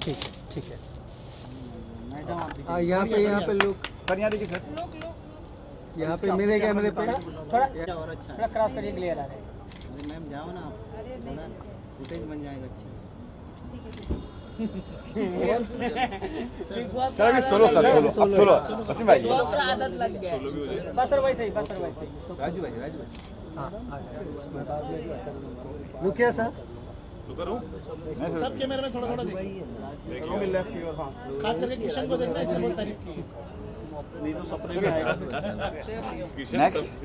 ठीक है ठीक है। मैडम आप यहाँ पे लोग सर यहाँ देखिए सर, यहाँ पे मेरे कैमरे पे थोड़ा और अच्छा है। थोड़ा क्रॉस करिए, क्लियर आ रहा है। अरे मैम जाओ ना आप, थोड़ा फुटेज बन जाएगा अच्छी। सर अभी सोलो सर, सोलो अब सोलो वसीम भाई, आदत लग गया है। बस सर वैसे ही, बस सर वैसे ही। राजू भाई हाँ रुकिए सर। सब कैमरे में थोड़ा थोड़ा देखिए, खास करके किशन को देखना, इसने बहुत तारीफ की है।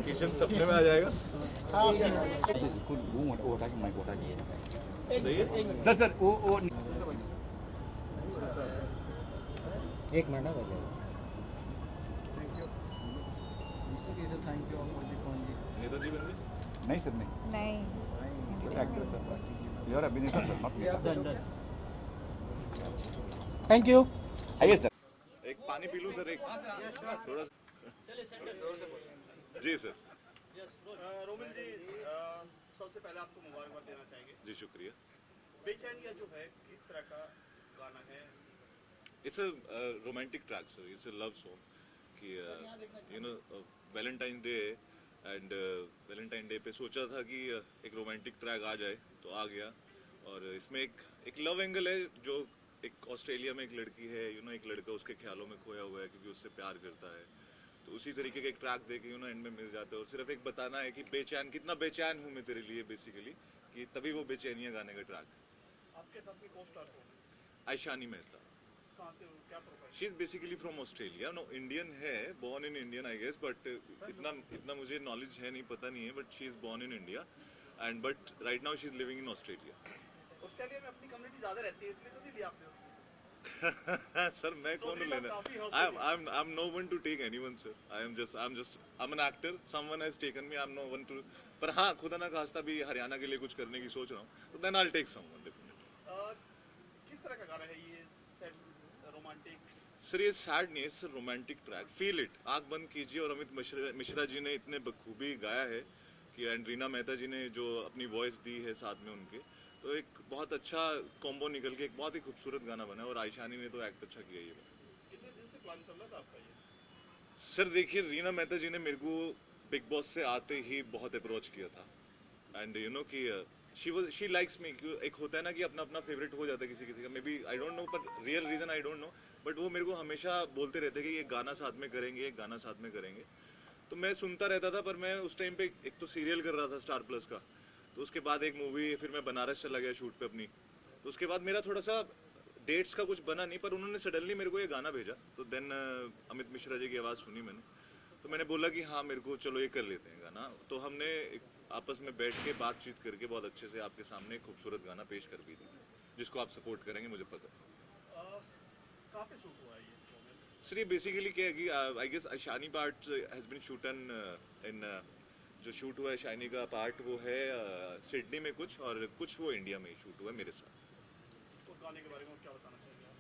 किशन सपने में आ जाएगा। सर सर वो एक मिनट ना बजाए। नेताजी बन गए। नहीं सर नहीं, नहीं एक्टर सर, योर अभिनेता सर, थैंक यू। आइए सर। एक पानी पी लूं सर, एक थोड़ा सा। जी सर। रोमिल जी, सबसे पहले आपको मुबारकबाद देना चाहेंगे। जी शुक्रिया। बेचैनिया जो है किस तरह का गाना है? It's a romantic track sir, it's a love song कि you know Valentine day and Valentine day पे सोचा था कि एक रोमांटिक ट्रैक आ जाए, तो आ गया। और इसमें एक लव एंगल है, जो एक ऑस्ट्रेलिया में एक लड़की है, यू नो एक लड़का उसके ख्यालों में खोया हुआ है क्योंकि उससे प्यार करता है, तो उसी तरीके का एक ट्रैक देके यू नो एंड में मिल जाता है। और सिर्फ एक बताना है कि बेचैन, कितना बेचैन हूँ मैं तेरे लिए बेसिकली, कि तभी वो बेचैनियाँ गाने का ट्रैक। आपके साथ में को-स्टार कौन है? आयशानी मेहता। कहाँ से हो? क्या profile? She is basically from Australia, no Indian है, born in Indian I guess, but इतना मुझे नॉलेज है नहीं, पता नहीं है, but she is born in India and but right now she is living in Australia. Australia में अपनी कम्युनिटी ज्यादा रहती है, इसलिए तो नहीं लिया आपने। सर मैं कौन हूँ लेने? I'm no one to take anyone sir. I'm an actor. Someone has taken me. I'm no one to. पर हाँ, खुदा ना खास्ता भी हरियाणा के लिए कुछ करने की सोच रहा हूँ, तो then I'll take someone definitely. किस तरह का गाना है ये? Sad, romantic? सर ये सैड नहीं है, sir romantic track, feel it. आँख बंद कीजिए, और अमित मिश्रा जी ने इतने बखूबी गाया है कि, एंड रीना मेहता जी ने जो अपनी वॉइस दी है साथ में उनके, तो एक बहुत अच्छा कॉम्बो निकल के एक बहुत ही खूबसूरत गाना बना है। और आयशानी ने तो एक्ट अच्छा किया ये। कितने दिन से प्लान चल रहा था आपका ये? सर देखिए, रीना मेहता जी ने मेरे को बिग बॉस से आते ही बहुत अप्रोच किया था, एंड यू नो कि शी लाइक्स मी। एक होता है ना कि अपना अपना फेवरेट हो जाता है किसी किसी का, maybe I don't know, पर real reason I don't know, but वो मेरे को हमेशा बोलते रहते कि ये गाना साथ में करेंगे, एक गाना साथ में करेंगे। तो मैं सुनता रहता था, पर मैं उस टाइम पे एक तो सीरियल कर रहा था स्टार प्लस का, तो उसके बाद एक मूवी, फिर मैं बनारस चला गया शूट पे अपनी, तो उसके बाद मेरा थोड़ा सा डेट्स का कुछ बना नहीं, पर उन्होंने सडनली मेरे को ये गाना भेजा, तो देन अमित मिश्रा जी की आवाज़ सुनी मैंने, तो मैंने बोला कि हाँ मेरे को चलो ये कर लेते हैं गाना। तो हमने आपस में बैठ के बातचीत करके बहुत अच्छे से आपके सामने एक खूबसूरत गाना पेश कर भी दिया, जिसको आप सपोर्ट करेंगे मुझे पता है। कहाँ पे शूट हुआ है ये? सर ये बेसिकली क्या है कि I guess shiny part has been shooting in, जो शूट हुआ है शाइनी का पार्ट वो है सिडनी में कुछ, और कुछ वो इंडिया में ही शूट हुआ है मेरे साथ। तो गाने के बारे में क्या बताना चाहिए आप?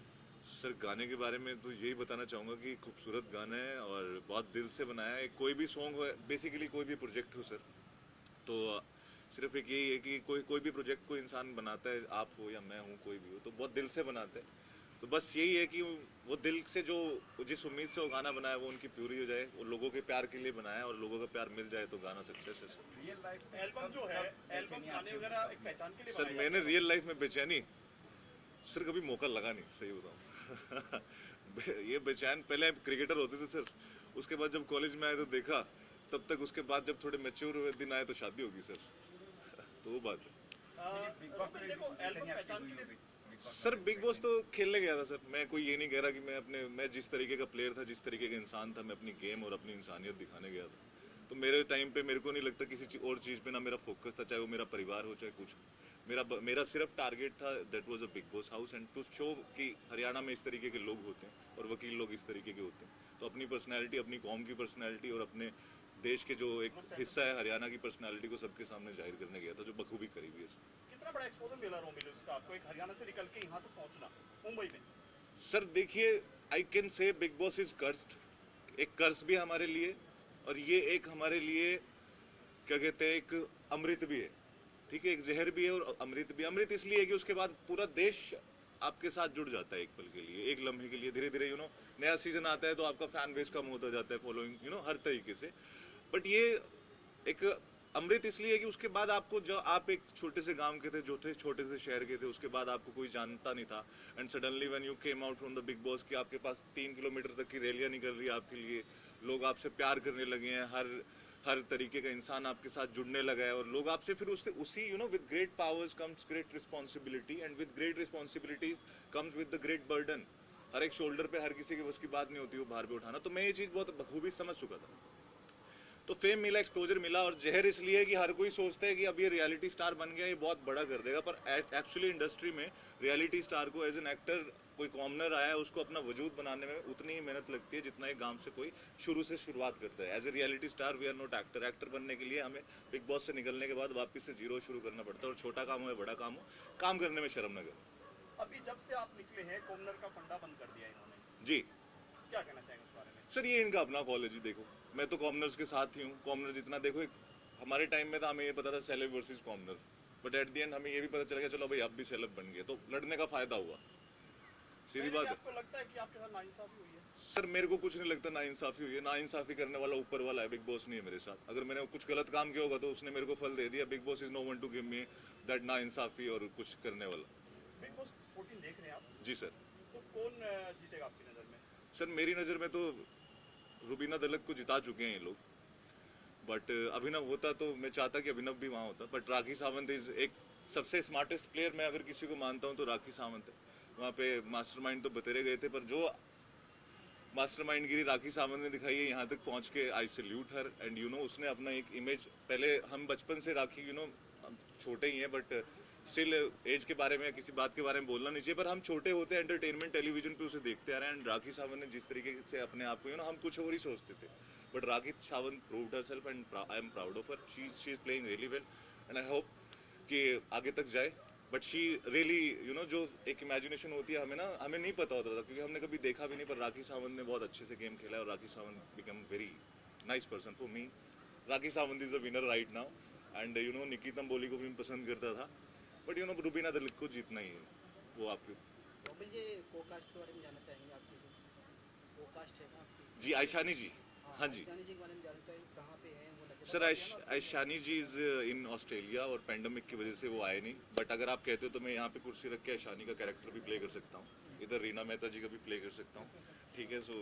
सर गाने के बारे में तो यही बताना चाहूँगा कि खूबसूरत गाना है और बहुत दिल से बनाया है। कोई भी सॉन्ग हो, बेसिकली कोई भी प्रोजेक्ट हो सर, तो सिर्फ एक यही है कि कोई भी प्रोजेक्ट कोई इंसान बनाता है, आप हो या मैं हूँ, कोई भी हो, तो बहुत दिल से बनाते हैं। तो बस यही है कि वो दिल से जो जिस उम्मीद से वो गाना बनाया वो उनकी पूरी हो जाए, वो लोगों के प्यार के लिए बनाया, और लोगों का प्यार मिल जाए तो गाना सक्सेस है सर। एल्बम जो है, एल्बम गाने वगैरह एक पहचान के लिए सर बनाया मैंने रियल लाइफ में बेचैनी सर कभी मौका लगा नहीं, सही बताऊँ। ये बेचैन पहले क्रिकेटर होते थे सर, उसके बाद जब कॉलेज में आए तो देखा, तब तक उसके बाद जब थोड़े मैच्योर हुए दिन आए तो शादी होगी सर। तो वो बात है देखो, एल्बम पहचान के लिए सर। बिग बॉस तो खेलने गया था सर, मैं कोई ये नहीं कह रहा कि मैं जिस तरीके का प्लेयर था, जिस तरीके का इंसान था, मैं अपनी गेम और अपनी इंसानियत दिखाने गया था। तो मेरे टाइम पे मेरे को नहीं लगता किसी और चीज़ पे ना मेरा फोकस था, चाहे वो मेरा परिवार हो चाहे कुछ। मेरा सिर्फ टारगेट था, that was a Bigg Boss house, and to show कि हरियाणा में इस तरीके के लोग होते हैं और वकील लोग इस तरीके के होते हैं। तो अपनी पर्सनैलिटी, अपनी कौम की पर्सनैलिटी और अपने देश के जो एक हिस्सा है हरियाणा की पर्सनैलिटी को सबके सामने जाहिर करने गया था, जो बखूबी करी हुई है। कितना बड़ा एक्सपोजर मिला रोमिल का आपको, एक हरियाणा से निकल के यहाँ तक पहुँचना मुंबई में? सर देखिए, I can say big Boss is cursed, एक कर्स भी है हमारे लिए, और ये एक हमारे लिए क्या कहते हैं, एक अमृत भी है, ठीक है, एक जहर भी है और अमृत भी। अमृत इसलिए है कि उसके बाद पूरा देश आपके साथ जुड़ जाता है एक पल के लिए, एक लम्हे के लिए। धीरे धीरे नया सीजन आता है तो आपका फैन बेस कम होता जाता है, फॉलोइंग हर तरीके से। बट ये एक अमृत इसलिए है कि उसके बाद आपको, जो आप एक छोटे से गांव के थे, जो थे छोटे से शहर के थे, उसके बाद आपको कोई जानता नहीं था, and suddenly when you came out from the big boss कि आपके पास 3 किलोमीटर तक की रैलियां निकल रही है आपके लिए, लोग आपसे प्यार करने लगे हैं, हर तरीके का इंसान आपके साथ जुड़ने लगा है, और लोग आपसे फिर उससे उसी with great powers comes great responsibility, and with great responsibilities comes with the great burden. हर एक शोल्डर पे हर किसी के बस की बात नहीं होती वो भार पे उठाना। तो मैं ये चीज़ बहुत बखूबी समझ चुका था। तो फेम मिला, एक्सपोजर मिला, और जहर इसलिए कि हर कोई सोचता है कि अब ये रियलिटी स्टार बन गया, ये बहुत बड़ा कर देगा, पर एक्चुअली इंडस्ट्री में रियलिटी स्टार को एज एन एक्टर, कोई कॉमनर आया है, उसको अपना वजूद बनाने में उतनी ही मेहनत लगती है जितना एक गांव से कोई शुरू से शुरुआत करता है। As a reality star we are not actor. Actor बनने के लिए हमें बिग बॉस से निकलने के बाद वापस से जीरो शुरू करना पड़ता है, और छोटा काम हो या बड़ा काम हो, काम करने में शर्म न करें। अभी जब से आप निकले हैं कॉर्नर का फंडा बंद कर दिया इन्होंने, जी क्या कहना चाहेंगे उस बारे में? सर, ये इनका अपना कॉलेज ही। देखो, मैं तो कॉमनर्स के साथ ही हूँ। कॉमनर जितना देखो, हमारे टाइम में तो हमें ये पता था celeb versus commoner, but at the end हमें ये भी पता चला कि चलो भाई आप भी सेलेब बन गए, तो लड़ने का फायदा हुआ। सीधी बात है। आपको लगता है कि आपके साथ नाइंसाफी हुई है? सर, मेरे को कुछ नहीं लगता नाइंसाफी हुई है। नाइंसाफी करने वाला ऊपर वाला है, बिग बॉस नहीं है मेरे साथ। अगर मैंने कुछ गलत काम किया होगा तो उसने मेरे को फल दे दिया। Bigg Boss is no one to give me that नाइंसाफी और कुछ करने वाला। बिग बॉस 14 देख रहे हैं आप? जी सर। तो कौन जीतेगा आपकी नज़र में? सर, मेरी नज़र में तो रुबीना दलक को जिता चुके हैं ये लोग, बट अभिनव होता तो मैं चाहता कि अभिनव भी वहाँ होता, बट राखी सावंत इज एक सबसे स्मार्टेस्ट प्लेयर। मैं अगर किसी को मानता हूँ तो राखी सावंत है। वहाँ पे मास्टरमाइंड तो बतेरे गए थे, पर जो मास्टरमाइंड गिरी राखी सावंत ने दिखाई है यहाँ तक पहुँच के, आई सैल्यूट हर। एंड उसने अपना एक इमेज, पहले हम बचपन से राखी हम छोटे ही हैं, बट स्टिल एज के बारे में, किसी बात के बारे में बोलना नहीं चाहिए, पर हम छोटे होते हैं एंटरटेनमेंट टेलीविजन पे उसे देखते आ रहे हैं। एंड राखी सावंत ने जिस तरीके से अपने आप को हम कुछ और ही सोचते थे, but Rakhi Sawant proved herself and I am proud of her. She is playing really well and I hope कि आगे तक जाए। बट शी रियली जो एक इमेजिनेशन होती है, हमें नहीं पता होता था, क्योंकि हमने कभी देखा भी नहीं, पर राखी सावंत ने बहुत अच्छे से गेम खेला है, और Rakhi Sawant become very nice person for me. Rakhi Sawant is a winner right now, and Nikki Tamboli को भी मैं पसंद करता था, बट रुबीना दलक को जीतना ही है। वो आपके कपिल जी कोकास्ट के बारे में जानना चाहेंगे आपकी, कोकास्ट है ना आपकी? जी, आयशानी जी। हाँ जी आयशानी जी के बारे में जानना चाहिए, कहाँ पे है वो? Sir, Aishani ji is in Australia, और पैंडमिक की वजह से वो आए नहीं, बट अगर आप कहते हो तो मैं यहाँ पे कुर्सी रख के आयशानी का कैरेक्टर भी प्ले कर सकता हूँ, इधर रीना मेहता जी का भी प्ले कर सकता हूँ, ठीक है। So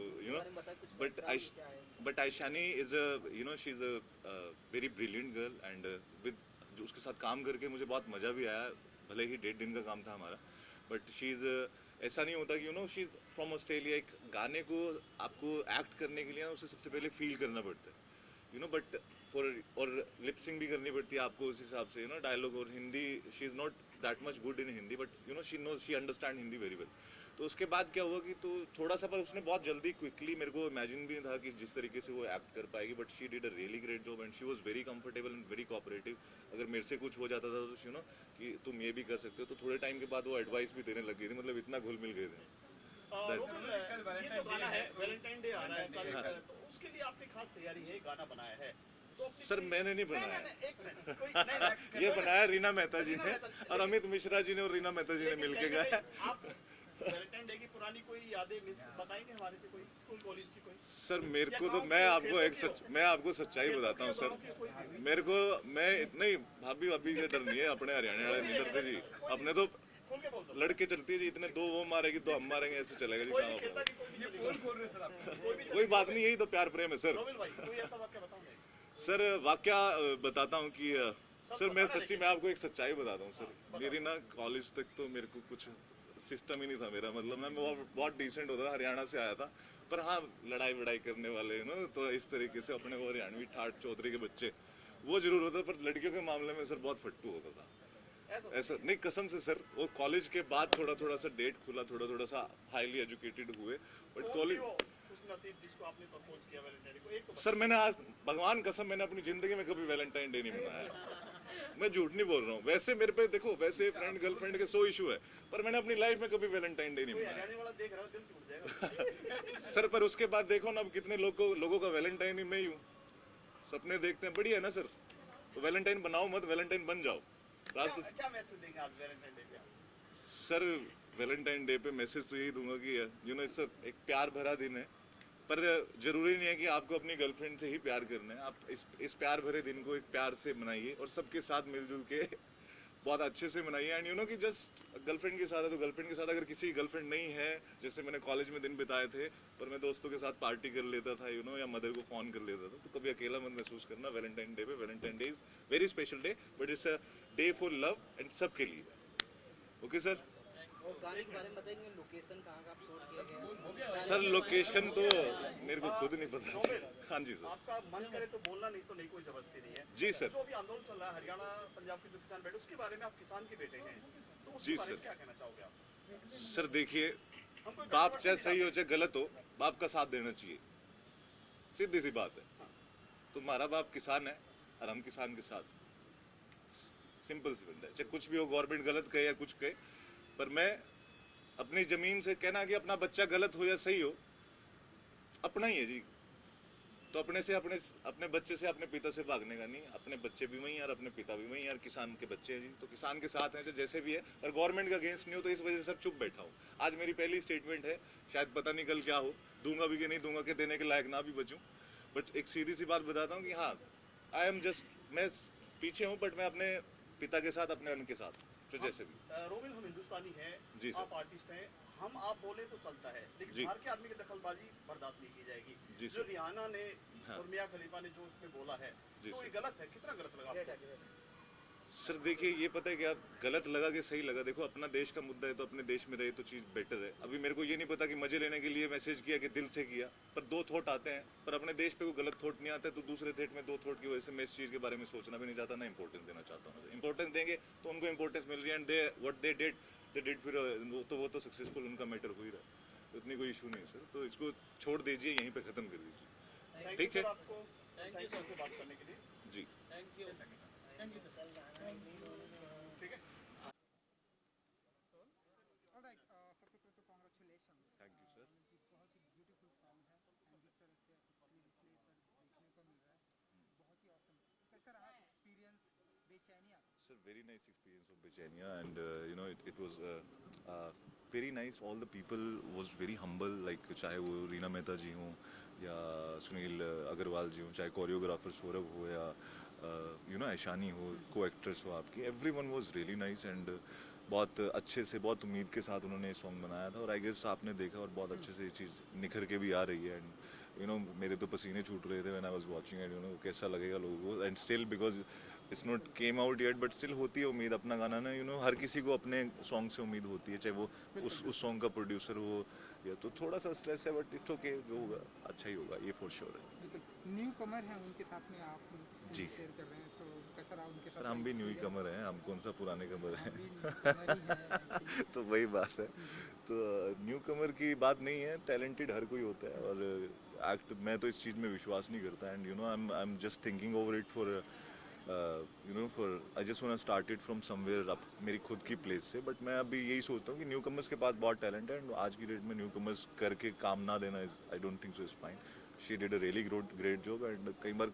but Aishani is she is a very brilliant girl, and with जो उसके साथ काम करके मुझे बहुत मज़ा भी आया, भले ही 1.5 दिन का काम था हमारा, बट शी इज़ ऐसा नहीं होता कि शी इज़ फ्रॉम ऑस्ट्रेलिया। एक गाने को आपको एक्ट करने के लिए उसे सबसे पहले फील करना पड़ता है, बट और लिपसिंग भी करनी पड़ती है आपको उस हिसाब से, डायलॉग। और Hindi, she is not that much good in Hindi, but she understand Hindi very well. तो उसके बाद क्या हुआ कि तो थोड़ा सा, पर उसने बहुत जल्दी क्विकली, मेरे को इमेजिन भी था कि जिस तरीके से वो एक्ट कर पाएगी, but she did a really great job and she was very comfortable and very cooperative. अगर मेरे से कुछ हो जाता था तो कि तुम ये भी कर सकते हो, तो थोड़े टाइम के बाद वो एडवाइस भी देने लग गई थी, मतलब इतना घुल मिल गए थे। ये जो गाना है वैलेंटाइन डे आ रहा है, तो उसके लिए आपने खास तैयारी है, गाना बनाया है? सर, मैंने नहीं बनाया, एक मिनट, कोई नहीं, ये बनाया रीना मेहता जी ने, और अमित मिश्रा जी ने और रीना मेहता जी ने मिलके गाया। आप वैलेंटाइन डे की पुरानी कोई यादें बताएंगे हमारे से, कोई स्कूल कॉलेज की कोई? सर, मेरे को तो मैं आपको सच्चाई बताता हूँ सर। मेरे को, मैं इतना ही भाभी का डर नहीं है, अपने हरियाणा वाले नहीं डरते जी, अपने तो लड़के चलती है जी, इतने दो वो मारेगी तो हम मारेंगे, ऐसे चलेगा जी काम। कोई बात नहीं, यही तो प्यार प्रेम है सर। सर, वाकया बताता हूँ कि सर मैं आपको एक सच्चाई बताता हूँ सर। मेरी ना कॉलेज तक तो मेरे को कुछ सिस्टम ही नहीं था मेरा, मतलब मैं बहुत डिसेंट होता था, हरियाणा से आया था, पर हाँ लड़ाई करने वाले तो इस तरीके से अपने वो हरियाणवी ठाट चौधरी के बच्चे वो जरूर होता, पर लड़कियों के मामले में सर बहुत फट्टू होता था। ऐसा नहीं, कसम से सर। वो कॉलेज के बाद थोड़ा सा डेट खुला, थोड़ा सा हाईली एजुकेटेड हुए, बट कॉलेज जिसको आपने प्रपोज किया वैलेंटाइन को, एक सर मैंने आज भगवान कसम मैंने अपनी जिंदगी में कभी वैलेंटाइन डे नहीं मनाया। मैं झूठ नहीं बोल रहा हूँ। वैसे मेरे पे देखो, वैसे फ्रेंड गर्लफ्रेंड के 100 इशू है, पर मैंने अपनी लाइफ में कभी वैलेंटाइन डे नहीं मनाया। सर, पर उसके बाद देखो ना, अब कितने लोगों का वैलेंटाइन ही मैं ही हूँ। सपने देखते हैं, बढ़िया है ना सर। तो वैलेंटाइन बनाओ मत, वैलेंटाइन बन जाओ। क्या मैसेज देंगे आप वैलेंटाइन डे पे? सर वैलेंटाइन डे पे मैसेज तो यही दूंगा कि यू नो इट्स एक प्यार भरा दिन है, पर जरूरी नहीं है कि आपको अपनी गर्लफ्रेंड से ही प्यार करना है। आप इस प्यार भरे दिन को एक प्यार से मनाइए और सबके साथ मिलजुल के बहुत अच्छे से मनाइए। एंड यू नो कि जस्ट गर्लफ्रेंड के साथ है तो गर्लफ्रेंड के साथ, अगर किसी गर्लफ्रेंड नहीं है, जैसे मैंने कॉलेज में दिन बिताए थे पर मैं दोस्तों के साथ पार्टी कर लेता था यू नो, या मदर को फ़ोन कर लेता था, तो कभी अकेला मत महसूस करना वैलेंटाइन डे पे। Valentine day is very special day, but it's a day for love and सबके लिए। Okay sir. और गाने के बारे में बताएंगे, लोकेशन कहाँ का आप शूट किया गया है? सर लोकेशन तो मेरे को खुद नहीं पता। हाँ जी सर। आपका मन करे तो बोलना, नहीं तो नहीं, कोई जबरदस्ती नहीं है। जी सर। जो अभी आंदोलन चल रहा है हरियाणा पंजाब के जो किसान बैठे, उसके बारे में आप किसान के बेटे हैं, तो उसके जी बारे में सर। क्या कहना चाहोगे आप? सर देखिए, बाप चाहे सही हो चाहे गलत हो, बाप का साथ देना चाहिए, सीधी सी बात है। तो हमारा बाप किसान है और हम किसान के साथ, सिंपल सी बात है। चाहे कुछ भी हो, गवर्नमेंट गलत कहे या कुछ कहे, पर मैं अपनी जमीन से कहना कि अपना बच्चा गलत हो या सही हो, अपना ही है जी। तो अपने बच्चे से अपने पिता से भागने का नहीं, अपने बच्चे भी वही और अपने पिता भी वही और किसान के बच्चे हैं जी, तो किसान के साथ हैं जैसे भी है। और गवर्नमेंट का अगेंस्ट नहीं हो, तो इस वजह से सर चुप बैठा हूँ। आज मेरी पहली स्टेटमेंट है, शायद पता नहीं कल क्या हो, दूंगा भी कि नहीं दूंगा, कि देने के लायक ना भी बचूं। बट एक सीधी सी बात बताता हूँ कि हाँ, आई एम जस्ट, मैं पीछे हूँ बट मैं अपने पिता के साथ, अपने उनके साथ, तो जैसे भी। रोबिन, हम हिंदुस्तानी हैं, जी सर। आप आर्टिस्ट हैं, हम आप बोले तो चलता है, जी। लेकिन बाहर के आदमी की दखलबाजी बर्दाश्त नहीं की जाएगी। जी जो सर। रिहाना ने हाँ। और मियां खलीफा ने जो उसमें बोला है, जी तो सर। ये गलत है, कितना गलत लगा आपको? सर देखिए, ये पता है कि आप गलत लगा कि सही लगा, देखो अपना देश का मुद्दा है तो अपने देश में रहे तो चीज़ बेटर है। अभी मेरे को ये नहीं पता कि मजे लेने के लिए मैसेज किया कि दिल से किया, पर दो थॉट आते हैं, पर अपने देश पे कोई गलत थॉट नहीं आता है, तो दूसरे थॉट में दो थॉट की वजह से मैं इस चीज़ के बारे में सोचना भी नहीं चाहता, ना इंपॉर्टेंस देना चाहता हूँ। इंपॉर्टेंस देंगे तो उनको इंपॉर्टेंस मिल रही है, and they what they did, फिर वो तो सक्सेसफुल, उनका मैटर हो ही रहा है, तो इतनी कोई इशू नहीं है सर। तो इसको छोड़ दीजिए, यहीं पे ख़त्म कर दीजिए। ठीक है, आपको थैंक यू सर से बात करने के लिए। जी ठीक है। ऑलराइट, सबसे पहले तो कांग्रेचुलेशन, थैंक यू सर। बहुत ही ब्यूटीफुल सॉन्ग है एंड जिस तरह से स्क्रीन प्ले पर देखने को मिल रहा है, बहुत ही ऑसम। कैसा रहा experience बेचैनिया? Sir, very nice experience of Bechania, and you know it was very nice. All the people was very humble, like चाहे वो रीना मेहता जी हों या सुनील अग्रवाल जी हों, चाहे कोरियोग्राफर सौरभ हो या यू नो ऐशानी हो, को एक्टर्स हो आपकी, everyone was really nice and बहुत अच्छे से, बहुत उम्मीद के साथ उन्होंने सॉन्ग बनाया था। और आई गेस आपने देखा और बहुत अच्छे से ये चीज़ निखर के भी आ रही है। एंड यू नो मेरे तो पसीने छूट रहे थे when I was watching and you no कैसा लगेगा लोगों को। And still because it's not came out yet, but still होती है उम्मीद। अपना गाना ना, यू नो हर किसी को अपने सॉन्ग से उम्मीद होती है, चाहे वो उस सॉन्ग का प्रोड्यूसर हो या, तो थोड़ा सा स्ट्रेस है बट इट्स ओके, जो होगा अच्छा ही होगा, ये फॉर श्योर है। बिल्कुल, न्यू कमर है, उनके साथ में आप जी। शेयर कर रहे हैं, सो कैसा रहा उनके साथ? सर हम भी न्यू ही कमर हैं, हम कौन सा पुराने कमर हैं। हैं। तो वही बात है। तो न्यू कमर की बात नहीं है, टैलेंटेड हर कोई होता है। और एक्ट, मैं तो इस चीज़ में विश्वास नहीं करता। And you know I am just thinking over it for you know for I just want to start it from somewhere up, मेरी खुद की प्लेस से। बट मैं अभी यही सोचता हूँ कि न्यू कमर्स के पास बहुत टैलेंट है, एंड आज की डेट में न्यू कमर्स करके काम ना देना is, I don't think so is fine. She did a really great job. And कई बार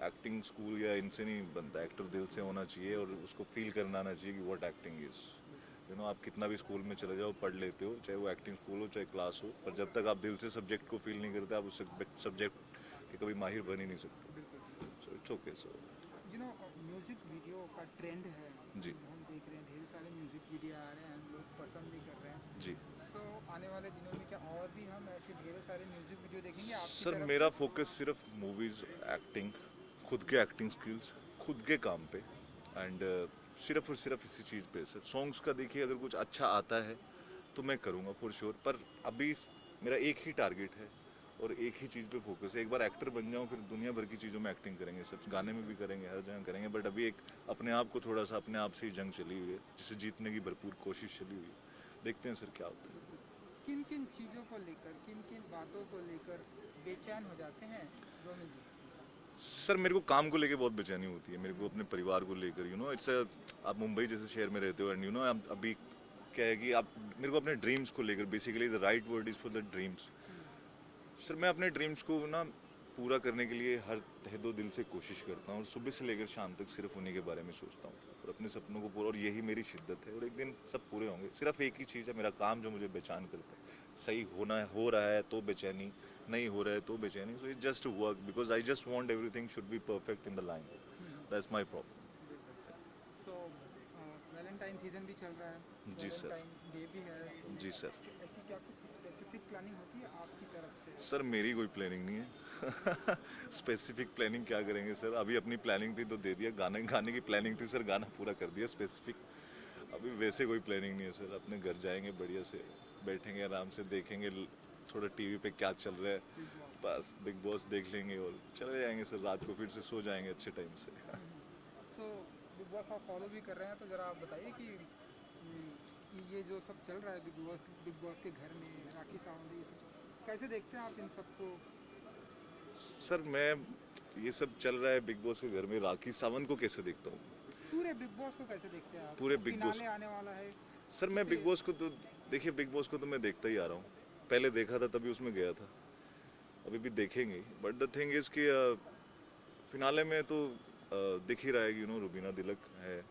एक्टिंग स्कूल या इनसे नहीं बनता, एक्टर दिल से होना चाहिए और उसको फील करना आना चाहिए कि what acting is. You know आप कितना भी स्कूल में चले जाओ, पढ़ लेते हो, चाहे वो एक्टिंग स्कूल हो चाहे क्लास हो, पर जब तक आप दिल से सब्जेक्ट को फील नहीं करते, आप उस सब्जेक्ट के कभी माहिर बन ही नहीं सकते। So it's okay. So you know music video का ट्रेंड है जी। हम देख रहे हैं, ढेर सारे म्यूजिक वीडियो आ रहे हैं, लोग पसंद भी कर रहे हैं। जी सो आने वाले दिनों में क्या और भी हम ऐसे ढेर सारे म्यूजिक वीडियो देखेंगे आपकी सर, तरफ मेरा से? फोकस सिर्फ मूवीज़, एक्टिंग, खुद के एक्टिंग स्किल्स, खुद के काम पे, एंड सिर्फ और सिर्फ इसी चीज़ पे सर। सॉन्ग्स का देखिए, अगर कुछ अच्छा आता है तो मैं करूँगा फॉर श्योर, पर अभी मेरा एक ही टारगेट है और एक ही चीज़ पे फोकस है। एक बार एक्टर बन जाऊँ, फिर दुनिया भर की चीज़ों में एक्टिंग करेंगे सर, गाने में भी करेंगे, हर जगह करेंगे। बट अभी एक अपने आप को थोड़ा सा, अपने आप से ही जंग चली हुई है, जिसे जीतने की भरपूर कोशिश चली हुई है। देखते हैं सर क्या होता है। किन किन चीज़ों को लेकर, किन किन बातों को लेकर बेचैन हो जाते हैं रोमिल जी? सर मेरे को काम को लेके बहुत बेचैनी होती है, मेरे को अपने परिवार को लेकर। यू नो इट्स आप मुंबई जैसे शहर में रहते हो, एंड यू नो अभी क्या है कि आप, मेरे को अपने ड्रीम्स को लेकर, basically the right word is for the dreams. Sir मैं अपने ड्रीम्स को ना पूरा करने के लिए हर तहे दो दिल से कोशिश करता हूँ, और सुबह से लेकर शाम तक सिर्फ उन्हीं के बारे में सोचता हूँ। और अपने सपनों को पूरा, और यही मेरी शिद्दत है, और एक दिन सब पूरे होंगे। सिर्फ एक ही चीज़ है, मेरा काम जो मुझे बेचैन करता है, सही होना है, हो रहा है तो बेचैनी, नहीं हो रहा है तो बेचैनी। So it just work because I just want everything should be perfect in the line, that's my problem. So Valentine season भी चल रहा है, जी सर। वैलेंटाइन डे भी है, so जी सर। ऐसी क्या कुछ स्पेसिफिक प्लानिंग होती है आपकी तरफ से? सर मेरी कोई प्लानिंग नहीं है। स्पेसिफिक प्लानिंग क्या करेंगे सर, अभी अपनी प्लानिंग थी तो दे दिया, गाने गाने की प्लानिंग थी सर, गाना पूरा कर दिया। स्पेसिफिक अभी वैसे कोई प्लानिंग नहीं है सर, अपने घर जाएंगे बढ़िया से, बैठेंगे आराम से, देखेंगे थोड़ा टीवी पे क्या चल रहा है, बस बिग बॉस देख लेंगे और चले जाएंगे सर, रात को फिर से सो जाएंगे अच्छे टाइम से। सो बिग बॉस आप फॉलो भी कर रहे हैं, तो ज़रा आप बताइए कि ये जो सब चल रहा है बिग बॉस के घर में, राखी सावंत, ये सब कैसे देखते हैं आप इन सबको? सर मैं ये सब चल रहा है बिग बॉस के घर में, राखी सावंत को कैसे देखता हूँ? पूरे बिग बॉस को कैसे देखते हैं आप? पूरे बिग बॉस फिनाले आने वाला है। सर मैं बिग बॉस को तो देखिए, बिग बॉस को तो मैं देखता ही आ रहा हूँ, पहले देखा था तभी उसमें गया था, अभी भी देखेंगे। बट द थिंग इज कि फिनाले में तो दिख ही रहा है कि रुबीना दिलक है।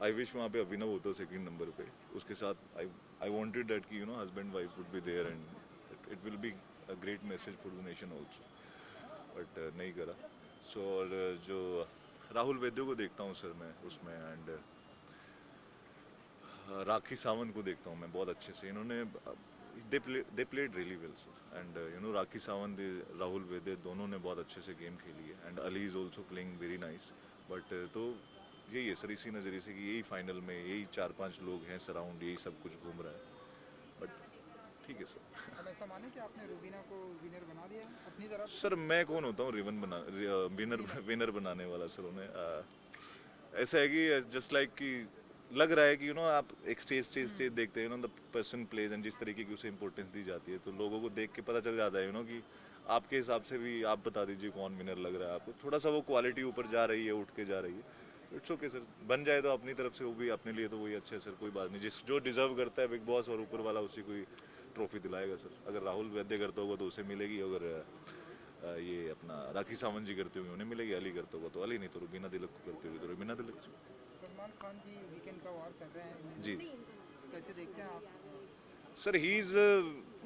आई विश वहाँ पे अभिनव होता सेकंड नंबर पे, उसके साथ आई वांटेड दैट कि husband wife would be there and it will be a great message for the nation also, but नहीं करा। सो और जो राहुल वैद्य को देखता हूँ सर मैं उसमें, एंड राखी सावंत को देखता हूँ मैं बहुत अच्छे से। इन्होंने they played really well sir, and Rakhi Sawant, Rahul Vaidya दोनों ने बहुत अच्छे से गेम खेली है, and Ali is also playing very nice. But तो यही है सर, इसी नज़रिए से कि यही फाइनल में यही 4-5 लोग हैं सराउंड, यही सब कुछ घूम रहा है, बट ठीक है सर। अब ऐसा माने कि आपने रुबीना को विनर बना दिया है अपनी तरफ? सर मैं कौन होता हूँ विनर बनाने वाला सर? उन्हें ऐसा है कि जस्ट लाइक कि लग रहा है कि आप एक स्टेज देखते हैं द पर्सन प्लेज, एंड जिस तरीके की उसे इंपॉर्टेंस दी जाती है तो लोगों को देख के पता चल जाता है कि आपके हिसाब से भी आप बता दीजिए कौन विनर लग रहा है आपको। थोड़ा सा वो क्वालिटी ऊपर जा रही है, उठ के जा रही है, इट्स ओके सर, बन जाए तो अपनी तरफ से वो भी अपने लिए तो वही अच्छा है सर, कोई बात नहीं। जो डिजर्व करता है बिग बॉस और ऊपर वाला उसी को ट्रॉफी दिलाएगा सर। अगर राहुल वैद्य करता होगा तो उसे मिलेगी, अगर ये अपना राखी सावंत जी करते हुए उन्हें मिलेगी, अली करता होगा तो अली, नहीं तो रुबीना दिलक को करते हुए तो रुबीना दिलक जी। सलमान खान जी वीकेंड का वार कर रहे हैं जी कैसे देखते हैं आप? Sir, he is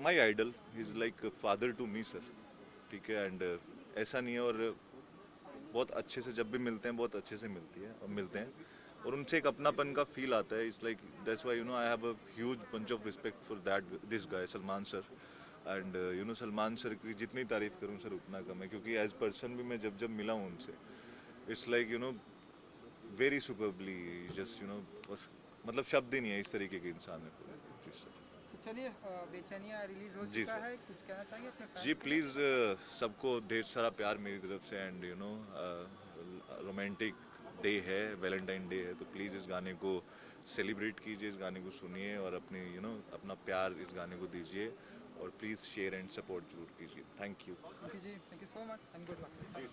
my idol, he is like father to me sir, ठीक है। एंड ऐसा नहीं है, और बहुत अच्छे से जब भी मिलते हैं बहुत अच्छे से मिलते हैं और उनसे एक अपनापन का फील आता है। It's like that's why I have a huge bunch of respect for this guy Salman sir. And Salman sir की जितनी तारीफ करूं सर उतना कम है, क्योंकि एज पर्सन भी मैं जब मिला हूं उनसे, it's like very superbly just बस मतलब शब्द ही नहीं है, इस तरीके के इंसान है। जी सर। तो चलिए, बेचैनिया रिलीज हो जी चुका सर। है, कुछ कहना चाहेंगे अपने fans जी को? प्लीज़ सबको ढेर सारा प्यार मेरी तरफ से, एंड रोमांटिक डे है, वैलेंटाइन डे है, तो प्लीज़ इस गाने को सेलिब्रेट कीजिए, इस गाने को सुनिए और अपने अपना प्यार इस गाने को दीजिए, और प्लीज़ शेयर एंड सपोर्ट जरूर कीजिए। Thank you. जी, thank you so much and good luck.